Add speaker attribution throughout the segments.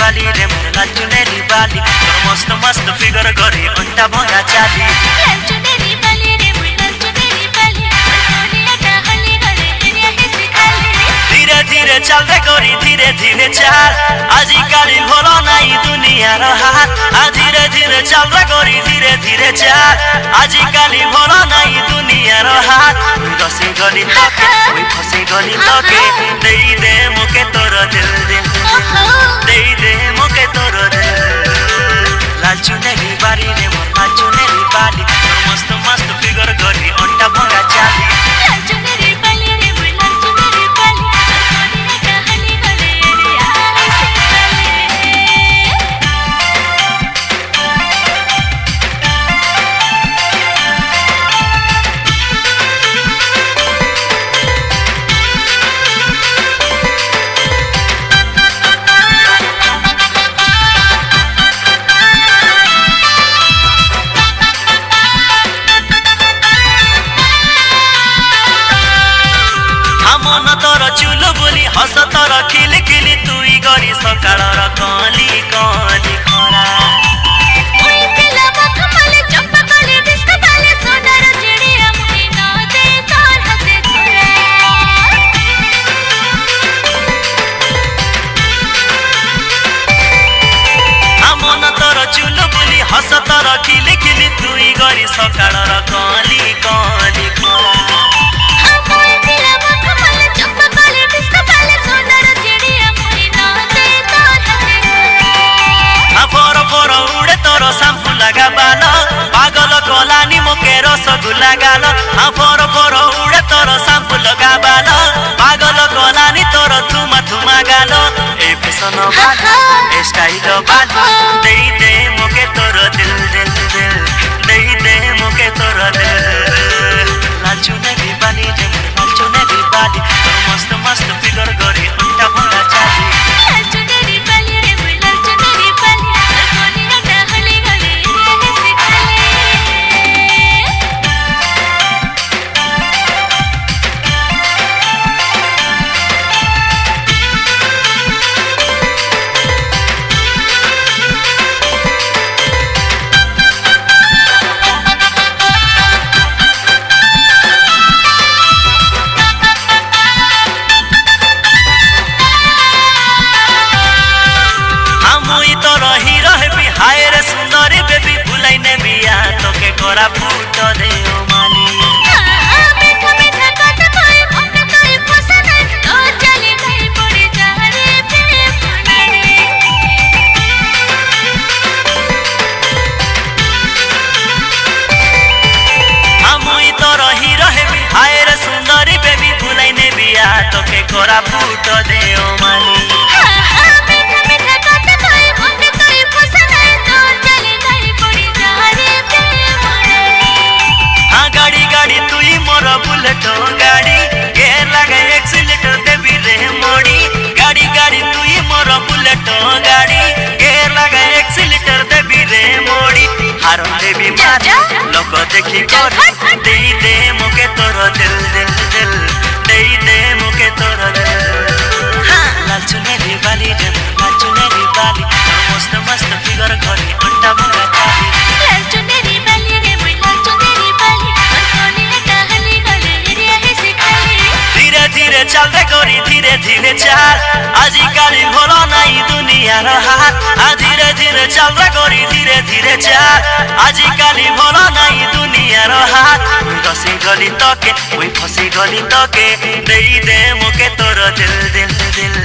Speaker 1: बाली रे मोर लाल चुनेरी बाली तोर मस्त मस्त फिगर गरी अंटा भंगा चाली
Speaker 2: लाल चुनेरी बाली रे मोर लाल चुनेरी बाली दुनियाटा हली गले एरिया हिसी खाली
Speaker 1: धीरे धीरे चल रे गरी धीरे धीरे चाल आजी काली भलो नाई दुनिया रो हाथ धीरे धीरे चल रे गरी धीरे धीरे चाल आजी काली भलो नाई दुनिया रो हाथ दसे गली तके ओई फसे गली तके देई दे मोके तोर दिल दिल देई दे मोके तोर दिल लाल चुनेरी बाली रे मोर लाल चुनेरी बाली मस्त मस्त फिगर गरी अंटा भंगा चाली
Speaker 2: लाल चुनेरी बाली रे मोर लाल चुनेरी बाली दुनियाटा हली गले एरिया हिसी खाली
Speaker 1: मन तोर चुलो बोली हस तोर खिली खिली तुई गरी सकाळ र कली कली खरा
Speaker 2: ओई पिला मखमले चंपा कले डिस्को बाले सोनार चिड़िया मुई न दे तोर हाथे धरा
Speaker 1: मन तोर चुलो बोली हस तोर खिली खिली तुई गरी सकाळ र कली कली खरा
Speaker 2: ओई पिला मखमले चंपा कले डिस्को बाले सोनार चिड़िया मुई न दे तोर हाथे धरा
Speaker 1: फोर फोर उड़े तोर शाम्पू लगा बाल पागल कलानी मोके रसगुल्ला गाल फोर फोर उड़े तोर शाम्पू लगा बाल पागल कलानी तोर थुमा थुमा गाल ए फैशन बाल ए स्टाइल बाल देई दे मोके तोर दिल दिल दिल देई दे मोके तोर दिल लाल चुनेरी बाली रे मोर लाल चुनेरी बाली मस्त मस्त फिगर गरी अंटा भंगा चाली
Speaker 2: लाल चुनेरी बाली रे मोर लाल चुनेरी बाली दुनियाटा हली गले एरिया हिसी खाली
Speaker 1: मुई तोर हीरो हेबी हाय रे सुंदरी बेबी भुलाई ने बिया तोके कोरा फूट दे ओ माली
Speaker 2: मीठा मीठा कत कोई मुके कोई पसंद तो चली नहीं पड़ी जा रे प्रेम पुनारे
Speaker 1: मुई तोर हीरो हेबी हाय रे सुंदरी बेबी भुलाई ने बिया तोके कोरा फूट दे ओ माली
Speaker 2: मीठा मीठा कत कोई मुके कोई पसंद तो चली नहीं पड़ी जा रे प्रेम पुनारे
Speaker 1: गाड़ी गाड़ी तुई मोर बुलेट गाड़ी गेर लगा एक्सीलेटर देबी रे मोड़ी गाड़ी गाड़ी तुई मोर बुलेट गाड़ी गेर लगा एक्सीलेटर देबी रे मोड़ी हारन देबी मार लोक देखी कर देई दे मोके तोर दिल दिल दिल देई दे मोके तोर दिल लाल चुनेरी बाली रे लाल चुनेरी बाली मस्त मस्त फिगर गरी अंटा भंगा चाली
Speaker 2: लाल चुनेरी बाली रे मोर लाल चुनेरी बाली दुनियाटा हली गले एरिया हिसी खाली
Speaker 1: धीरे धीरे चल रे गरी धीरे धीरे चाल आजी काली भलो नाई दुनिया रो हाथ धीरे धीरे चल रे गरी धीरे धीरे चाल आजी काली भलो नाई दुनिया रो हाथ दसे गली तके ओई फसे गली तके देई दे मोके तोर दिल दिल दिल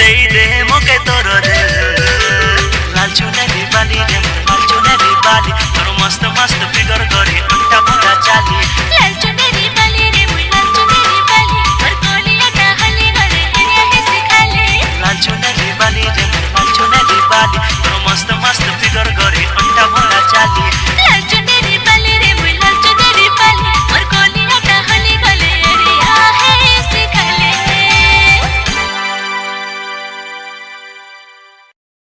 Speaker 1: देई दे मोके तोर दिल लाल चुनेरी बाली रे मोर लाल चुनेरी बाली तोर मस्त मस्त फिगर गरी